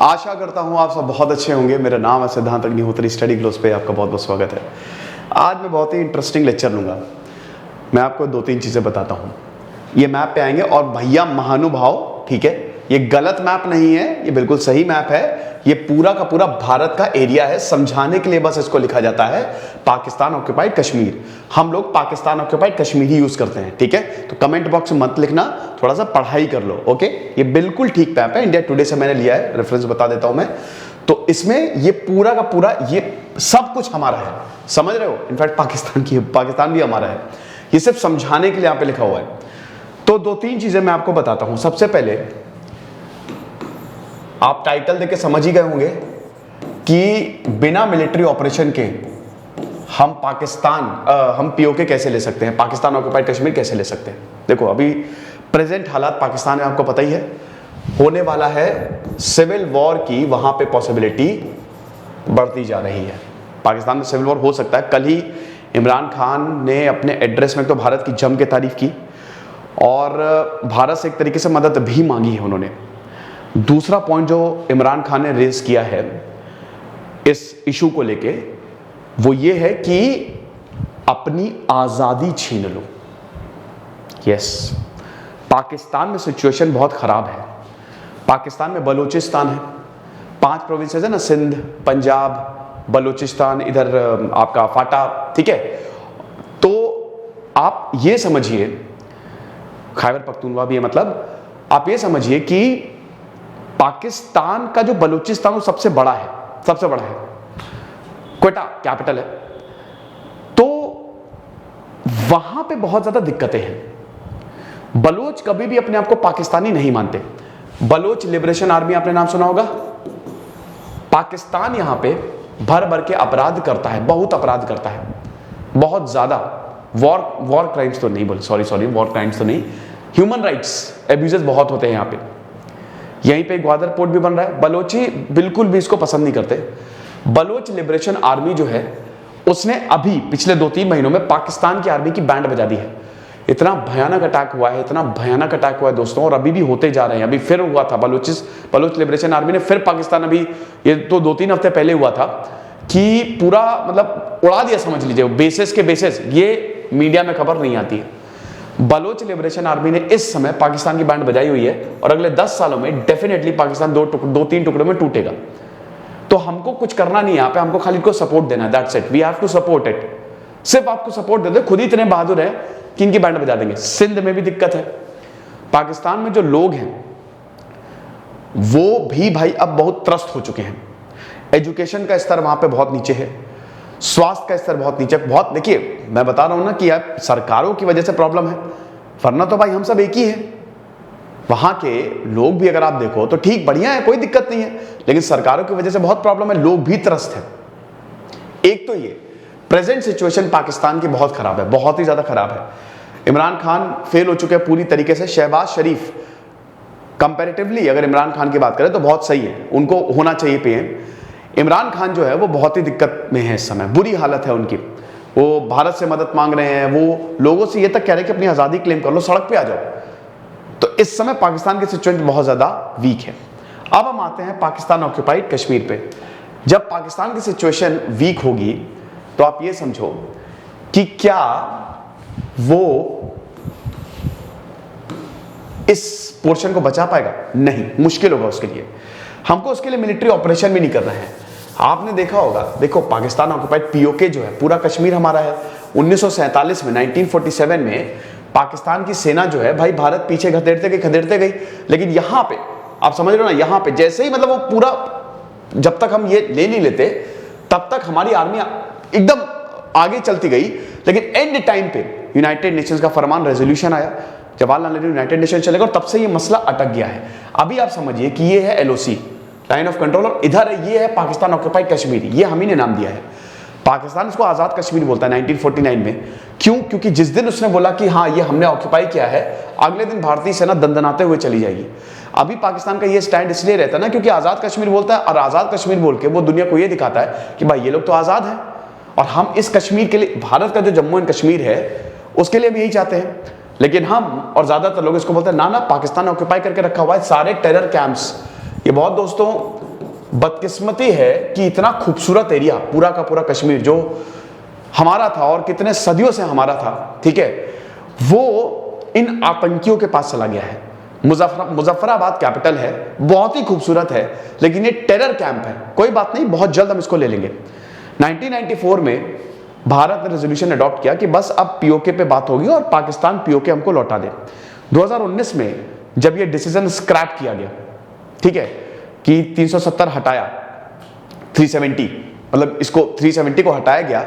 आशा करता हूँ आप सब बहुत अच्छे होंगे। मेरा नाम है सिद्धांत अग्निहोत्री, स्टडी ग्लोस पे आपका बहुत बहुत स्वागत है। आज मैं बहुत ही इंटरेस्टिंग लेक्चर लूँगा। मैं आपको 2-3 चीज़ें बताता हूँ। ये मैप पे आएंगे और भैया महानुभाव, ठीक है, ये गलत मैप नहीं है, ये बिल्कुल सही मैप है। ये पूरा का पूरा भारत का एरिया है। समझाने के लिए बस इसको लिखा जाता है पाकिस्तान ऑक्यूपाइड कश्मीर। हम लोग पाकिस्तान ऑक्यूपाइड कश्मीर ही यूज करते हैं, ठीक है। तो कमेंट बॉक्स में मत लिखना, थोड़ा सा पढ़ाई कर लो, ओके। ये बिल्कुल ठीक मैप है, इंडिया टुडे से मैंने लिया है, रेफरेंस बता देता हूं मैं। तो इसमें ये पूरा का पूरा ये सब कुछ हमारा है, समझ रहे हो। इनफैक्ट पाकिस्तान भी हमारा है। ये सिर्फ समझाने के लिए यहाँ पे लिखा हुआ है। तो 2-3 चीजें मैं आपको बताता हूं। सबसे पहले आप टाइटल देख के समझ ही गए होंगे कि बिना मिलिट्री ऑपरेशन के हम पीओके कैसे ले सकते हैं, पाकिस्तान ऑक्यूपाइड कश्मीर कैसे ले सकते हैं। देखो अभी प्रेजेंट हालात पाकिस्तान में आपको पता ही है, होने वाला है सिविल वॉर की, वहां पे पॉसिबिलिटी बढ़ती जा रही है। पाकिस्तान में सिविल वॉर हो सकता है। कल ही इमरान खान ने अपने एड्रेस में तो भारत की जम के तारीफ की और भारत से एक तरीके से मदद भी मांगी है उन्होंने। दूसरा पॉइंट जो इमरान खान ने रेज किया है इस इशू को लेके, वो ये है कि अपनी आजादी छीन लो। यस, पाकिस्तान में सिचुएशन बहुत खराब है। पाकिस्तान में बलूचिस्तान है, 5 प्रोविंसेस है ना, सिंध, पंजाब, बलूचिस्तान, इधर आपका फाटा, ठीक है। तो आप ये समझिए, खैबर पख्तूनख्वा भी है, मतलब आप ये समझिए कि पाकिस्तान का जो बलूचिस्तान वो सबसे बड़ा है, सबसे बड़ा है। क्वेटा कैपिटल है। तो वहां पे बहुत ज्यादा दिक्कतें हैं। बलोच कभी भी अपने आप को पाकिस्तानी नहीं मानते। बलोच लिबरेशन आर्मी आपने नाम सुना होगा। पाकिस्तान यहां पे भर भर के अपराध करता है, बहुत अपराध करता है, बहुत ज्यादा। वॉर क्राइम्स तो नहीं बोले, सॉरी वॉर क्राइम्स तो नहीं, ह्यूमन राइट्स एब्यूजेस बहुत होते हैं यहां पे। यहीं पे ग्वादर पोर्ट भी बन रहा है। बलोची बिल्कुल भी इसको पसंद नहीं करते। बलोच लिबरेशन आर्मी जो है उसने अभी पिछले 2-3 महीनों में पाकिस्तान की आर्मी की बैंड बजा दी है। इतना भयानक अटैक हुआ है, इतना भयानक अटैक हुआ है दोस्तों, और अभी भी होते जा रहे हैं। अभी फिर हुआ था, बलोच लिबरेशन आर्मी ने फिर पाकिस्तान, अभी ये तो 2-3 हफ्ते पहले हुआ था कि पूरा मतलब उड़ा दिया, समझ लीजिए, बेसिस के बेसिस। ये मीडिया में खबर नहीं आती है। बलोच लिबरेशन आर्मी ने इस समय पाकिस्तान की बैंड बजाई हुई है और अगले 10 सालों में डेफिनेटली पाकिस्तान 2-3 टुकड़ों में टूटेगा। तो हमको कुछ करना नहीं है यहाँ पे, हमको खाली को सपोर्ट देना है, that's it, we have to support it. सिर्फ आपको सपोर्ट दे दे, खुद ही इतने बहादुर है कि इनकी बैंड बजा देंगे। सिंध में भी दिक्कत है। पाकिस्तान में जो लोग हैं वो भी भाई अब बहुत त्रस्त हो चुके हैं। एजुकेशन का स्तर वहां पे बहुत नीचे है, स्वास्थ्य का स्तर बहुत नीचे, बहुत। देखिए मैं बता रहा हूं ना कि यार सरकारों की वजह से प्रॉब्लम है, वरना तो भाई हम सब एक ही है। वहां के लोग भी अगर आप देखो तो ठीक बढ़िया है, कोई दिक्कत नहीं है, लेकिन सरकारों की वजह से बहुत प्रॉब्लम है, लोग भी त्रस्त हैं। एक तो ये प्रेजेंट सिचुएशन पाकिस्तान की बहुत खराब है, बहुत ही ज्यादा खराब है। इमरान खान फेल हो चुके हैं पूरी तरीके से। शहबाज शरीफ कंपैरेटिवली अगर इमरान खान की बात करें तो बहुत सही है, उनको होना चाहिए पीएम। इमरान खान जो है वो बहुत ही दिक्कत में है इस समय, बुरी हालत है उनकी। वो भारत से मदद मांग रहे हैं, वो लोगों से ये तक कह रहे हैं कि अपनी आजादी क्लेम कर लो, सड़क पे आ जाओ। तो इस समय पाकिस्तान की सिचुएशन बहुत ज्यादा वीक है। अब हम आते हैं पाकिस्तान ऑक्यूपाइड कश्मीर पे। जब पाकिस्तान की सिचुएशन वीक होगी तो आप ये समझो कि क्या वो इस पोर्शन को बचा पाएगा? नहीं, मुश्किल होगा उसके लिए। हमको उसके लिए मिलिट्री ऑपरेशन भी नहीं करना है। आपने देखा होगा, देखो पाकिस्तान ऑक्यूपाइड पीओके जो है, पूरा कश्मीर हमारा है। 1947 में 1947 में पाकिस्तान की सेना जो है भाई भारत पीछे खदेड़ते गई, लेकिन यहां पे आप समझ रहे हो ना, यहां पे जैसे ही मतलब वो पूरा, जब तक हम ये ले नहीं लेते तब तक हमारी आर्मी एकदम आगे चलती गई। लेकिन एंड टाइम पे यूनाइटेड नेशंस का फरमान, रेजोल्यूशन आया, जवाहरलाल नेहरू यूनाइटेड नेशन चले गए और तब से ये मसला अटक गया है। अभी आप समझिए कि ये है एलओसी, लाइन ऑफ कंट्रोल, और इधर ये है पाकिस्तान ऑक्यूपाइड कश्मीर। ये हम ही ने नाम दिया है। पाकिस्तान इसको आजाद कश्मीर बोलता है 1949 में। क्यों? क्योंकि जिस दिन उसने बोला कि हाँ ये हमने ऑक्यूपाई किया है, अगले दिन भारतीय सेना दंदनाते हुए चली जाएगी। अभी पाकिस्तान का ये स्टैंड इसलिए रहता है ना क्योंकि आजाद कश्मीर बोलता है, और आजाद कश्मीर बोल के वो दुनिया को ये दिखाता है कि भाई ये लोग तो आजाद हैं और हम इस कश्मीर के लिए, भारत का जो जम्मू एंड कश्मीर है उसके लिए हम यही चाहते हैं। लेकिन हम और ज्यादातर लोग इसको बोलते हैं ना ना, पाकिस्तान ऑक्यूपाई करके रखा हुआ है सारे टेरर कैंप्स। ये बहुत दोस्तों बदकिस्मती है कि इतना खूबसूरत एरिया पूरा का पूरा कश्मीर जो हमारा था और कितने सदियों से हमारा था, ठीक है, वो इन आतंकियों के पास चला गया है। मुजफ्फराबाद कैपिटल है, बहुत ही खूबसूरत है, लेकिन ये टेरर कैंप है। कोई बात नहीं, बहुत जल्द हम इसको ले लेंगे। 1994 में भारत ने रेजोल्यूशन अडॉप्ट किया कि बस अब पीओके पे बात होगी और पाकिस्तान पीओके हमको लौटा दे। 2019 में जब ये डिसीजन स्क्रैप किया गया, ठीक है, कि 370 हटाया, 370 मतलब इसको 370 को हटाया गया,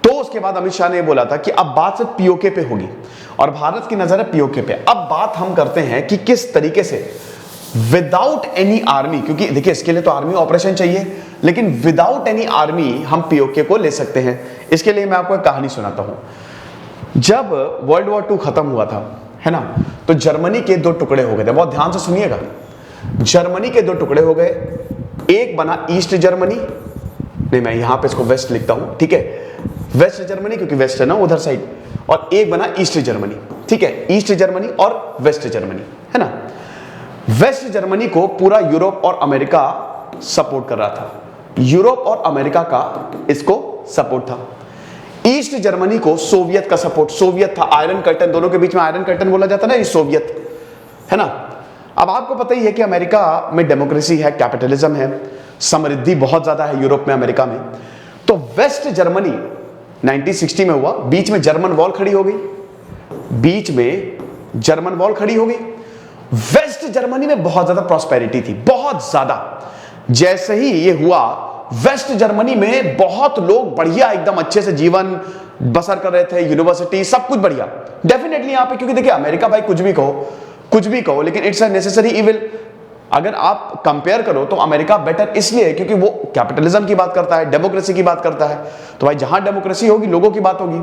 तो उसके बाद अमित शाह ने बोला था कि अब बात सिर्फ पीओके पे होगी और भारत की नजर है पीओके पे। अब बात हम करते हैं कि किस तरीके से विदाउट एनी आर्मी, क्योंकि देखिए इसके लिए तो आर्मी ऑपरेशन चाहिए, लेकिन विदाउट एनी आर्मी हम पीओके को ले सकते हैं। इसके लिए मैं आपको एक कहानी सुनाता हूं। जब वर्ल्ड वॉर 2 खत्म हुआ था, है ना, तो जर्मनी के 2 टुकड़े हो गए थे। बहुत ध्यान से सुनिएगा, जर्मनी के 2 टुकड़े हो गए। एक बना ईस्ट जर्मनी, नहीं मैं यहां पे इसको वेस्ट लिखता हूं, ठीक है, वेस्ट जर्मनी क्योंकि वेस्ट है ना उधर साइड, और एक बना ईस्ट जर्मनी, ठीक है, ईस्ट जर्मनी और वेस्ट जर्मनी, है ना। वेस्ट जर्मनी को पूरा यूरोप और अमेरिका सपोर्ट कर रहा था, यूरोप और अमेरिका का इसको सपोर्ट था। ईस्ट जर्मनी को सोवियत का सपोर्ट, सोवियत था, आयरन कर्टन, दोनों के बीच में आयरन कर्टन बोला जाता है ना, ये सोवियत, है ना। अब आपको पता ही है कि अमेरिका में डेमोक्रेसी है, कैपिटलिज्म है, समृद्धि बहुत ज्यादा है यूरोप में, अमेरिका में। तो वेस्ट जर्मनी 1960 में हुआ, बीच में जर्मन वॉल खड़ी हो गई, बीच में जर्मन वॉल खड़ी हो गई। वेस्ट जर्मनी में बहुत ज्यादा प्रॉस्पेरिटी थी, बहुत ज्यादा। जैसे ही ये हुआ, वेस्ट जर्मनी में बहुत लोग बढ़िया एकदम अच्छे से जीवन बसर कर रहे थे, यूनिवर्सिटी सब कुछ बढ़िया। डेफिनेटली यहां पे, क्योंकि देखिए अमेरिका भाई कुछ भी कहो, लेकिन इट्स अ नेसेसरी इविल। अगर आप कंपेयर करो तो अमेरिका बेटर इसलिए है क्योंकि वो कैपिटलिज्म की बात करता है, डेमोक्रेसी की बात करता है। तो भाई जहां डेमोक्रेसी होगी लोगों की बात होगी।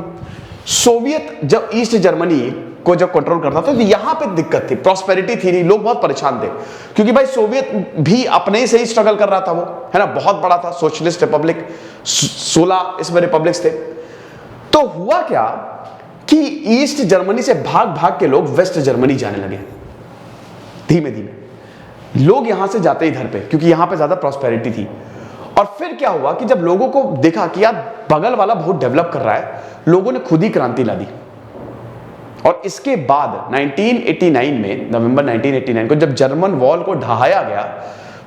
सोवियत जब ईस्ट जर्मनी को जब कंट्रोल करता था तो यहां पे दिक्कत थी, प्रॉस्पेरिटी थी नहीं, लोग बहुत परेशान थे, क्योंकि भाई सोवियत भी अपने से ही स्ट्रगल कर रहा था, वो है ना, बहुत बड़ा था, सोशलिस्ट रिपब्लिक, 16 इसमें रिपब्लिक्स थे। तो हुआ क्या कि ईस्ट जर्मनी से भाग भाग के लोग वेस्ट जर्मनी जाने लगे, धीमे धीमे लोग यहां से जाते इधर पे, क्योंकि यहां पे ज्यादा प्रॉस्पेरिटी थी। और फिर क्या हुआ कि जब लोगों को देखा कि यार बगल वाला बहुत डेवलप कर रहा है, लोगों ने खुद ही क्रांति ला दी। और इसके बाद 1989 में, नवंबर 1989 को जब जर्मन वॉल को ढहाया गया,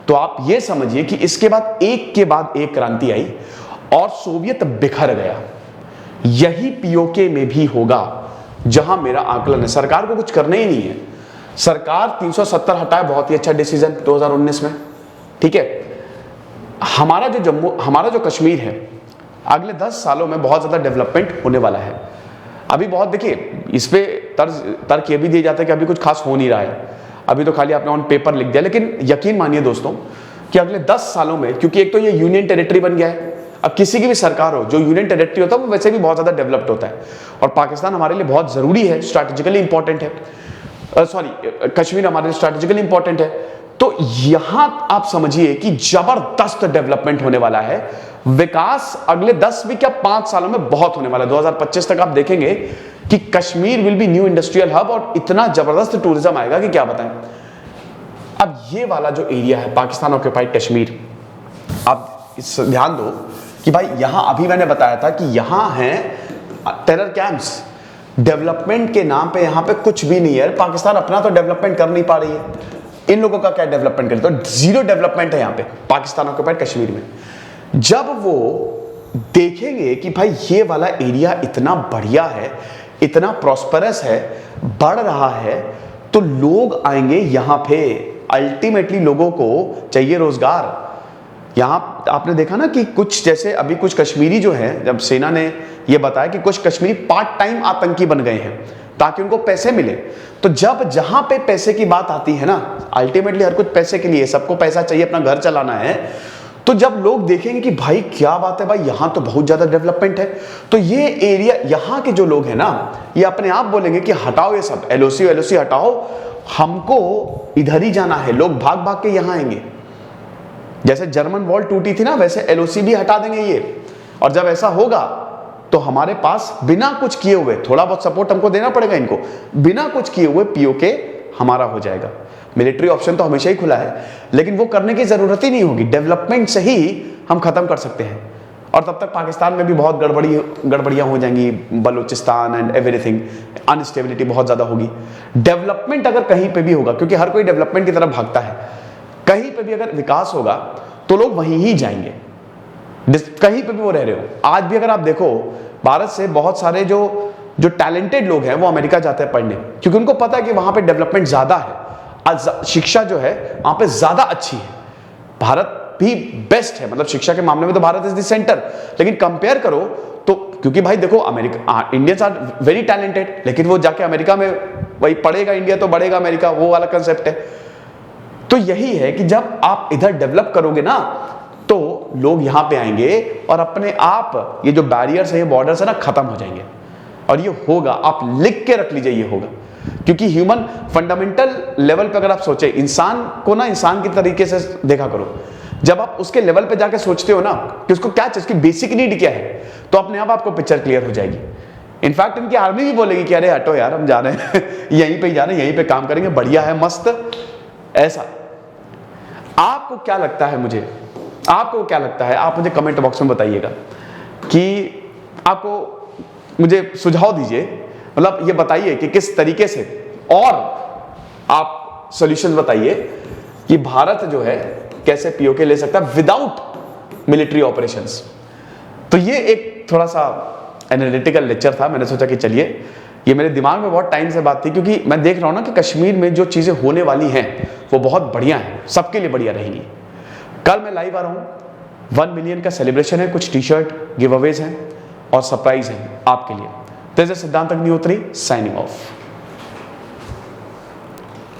तो आप ये समझिए कि इसके बाद एक के बाद एक क्रांति आई और सोवियत बिखर गया। यही पीओके में भी होगा, जहां मेरा आकलन है, सरकार को कुछ करना ही नहीं है। सरकार 370 हटाए, बहुत ही अच्छा डिसीजन 2019 में, ठीक है। हमारा जो कश्मीर है, अगले 10 सालों में बहुत ज्यादा डेवलपमेंट होने वाला है। अभी बहुत देखिए इस पे तर्क ये भी दिया जाता है कि अभी कुछ खास हो नहीं रहा है, अभी तो खाली आपने ऑन पेपर लिख दिया, लेकिन यकीन मानिए दोस्तों कि अगले 10 सालों में, क्योंकि एक तो ये यूनियन टेरिटरी बन गया है, अब किसी की भी सरकार हो, जो यूनियन टेरिटरी होता है वो वैसे भी बहुत ज्यादा डेवलप्ड होता है, और पाकिस्तान हमारे लिए बहुत जरूरी है, स्ट्रैटेजिकली इंपॉर्टेंट है, कश्मीर हमारे लिए स्ट्रैटेजिकली इंपॉर्टेंट है। तो यहां आप समझिए कि जबरदस्त डेवलपमेंट होने वाला है, विकास अगले 10 भी क्या 5 सालों में बहुत होने वाला है। 2025 तक आप देखेंगे कि Kashmir will be new industrial hub, और इतना जबरदस्त टूरिज्म आएगा कि क्या बताएं। अब ये वाला जो एरिया है पाकिस्तान ऑक्यूपाइड कश्मीर, आप इस ध्यान दो कि भाई यहां अभी मैंने बताया था कि यहां है टेरर कैंप्स, डेवलपमेंट के नाम पे यहां पे कुछ भी नहीं है। पाकिस्तान अपना तो डेवलपमेंट कर नहीं पा रही है, इन लोगों का क्या डेवलपमेंट करे, तो 0 डेवलपमेंट है यहां पे पाकिस्तान ऑक्यूपाइड कश्मीर में। जब वो देखेंगे कि भाई ये वाला एरिया इतना बढ़िया है, इतना प्रॉस्परस है, बढ़ रहा है, तो लोग आएंगे यहां पे। अल्टीमेटली लोगों को चाहिए रोजगार। यहां आपने देखा ना कि कुछ जैसे अभी कुछ कश्मीरी जो है, जब सेना ने यह बताया कि कुछ कश्मीरी पार्ट टाइम आतंकी बन गए हैं ताकि उनको पैसे मिले, तो जब जहां पे पैसे की बात आती है ना, अल्टीमेटली हर कुछ पैसे के लिए, सबको पैसा चाहिए, अपना घर चलाना है, तो जब लोग देखेंगे कि भाई क्या बात है, भाई यहां तो बहुत ज्यादा डेवलपमेंट है, तो ये एरिया, यहां के जो लोग हैं ना, ये अपने आप बोलेंगे कि हटाओ ये सब एलओसी हटाओ, हमको इधर ही जाना है। लोग भाग भाग के यहां आएंगे। जैसे जर्मन वॉल टूटी थी ना, वैसे एलओसी भी हटा देंगे ये। और जब ऐसा होगा तो हमारे पास बिना कुछ किए हुए, थोड़ा बहुत सपोर्ट हमको देना पड़ेगा इनको, बिना कुछ किए हुए पीओके हमारा हो जाएगा। मिलिट्री ऑप्शन तो हमेशा ही खुला है, लेकिन वो करने की जरूरत ही नहीं होगी। डेवलपमेंट से ही हम खत्म कर सकते हैं, और तब तक पाकिस्तान में भी बहुत गड़बड़ियाँ हो जाएंगी, बलूचिस्तान एंड एवरीथिंग, अनस्टेबिलिटी बहुत ज़्यादा होगी। डेवलपमेंट अगर कहीं पे भी होगा, क्योंकि हर कोई डेवलपमेंट की तरफ भागता है, कहीं पे भी अगर विकास होगा तो लोग वहीं ही जाएंगे, कहीं पे भी वो रह रहे हो। आज भी अगर आप देखो, भारत से बहुत सारे जो टैलेंटेड लोग हैं वो अमेरिका जाते हैं पढ़ने, क्योंकि उनको पता है कि वहां पे डेवलपमेंट ज़्यादा है, शिक्षा जो है वहां पे ज़्यादा अच्छी है। भारत भी बेस्ट है, मतलब शिक्षा के मामले में तो भारत इज द सेंटर, लेकिन कंपेयर करो तो, क्योंकि भाई देखो America, Indians are very talented, लेकिन वो जाके अमेरिका में वही पढ़ेगा इंडिया तो बढ़ेगा अमेरिका, वो वाला कंसेप्ट है। तो यही है कि जब आप इधर डेवलप करोगे ना तो लोग यहां पे आएंगे और अपने आप ये जो बैरियर्स है, ये बॉर्डर्स है ना, खत्म हो जाएंगे। और ये होगा, आप लिख के रख लीजिए, ये होगा। क्योंकि ह्यूमन फंडामेंटल लेवल पे अगर आप सोचे, इंसान को ना इंसान की तरीके से देखा करो। जब आप उसके लेवल पे जाके सोचते हो ना कि उसको क्या चाहिए, उसकी बेसिक नीड क्या है, तो अपने आप आपको पिक्चर क्लियर हो जाएगी। इनफैक्ट इनकी आर्मी भी बोलेगी कि अरे हटो यार, हम जा रहे हैं यहीं पे जा रहे हैं, यहीं पे काम करेंगे, बढ़िया है, मस्त। ऐसा आपको क्या लगता है? आपको क्या लगता है? आप मुझे कमेंट बॉक्स में बताइएगा कि आपको, मुझे सुझाव दीजिए, मतलब ये बताइए कि किस तरीके से, और आप सॉल्यूशन बताइए कि भारत जो है कैसे पीओके ले सकता है विदाउट मिलिट्री ऑपरेशंस। तो ये एक थोड़ा सा एनालिटिकल लेक्चर था, मैंने सोचा कि चलिए, ये मेरे दिमाग में बहुत टाइम से बात थी, क्योंकि मैं देख रहा हूं ना कि कश्मीर में जो चीजें होने वाली हैं वो बहुत बढ़िया हैं, सबके लिए बढ़िया रहेंगी। कल मैं लाइव आ रहा हूं, 1 मिलियन का सेलिब्रेशन है, कुछ टी शर्ट गिव अवेज हैं और सरप्राइज हैं आपके लिए। दिस इज सिद्धांत अग्निहोत्री साइनिंग ऑफ।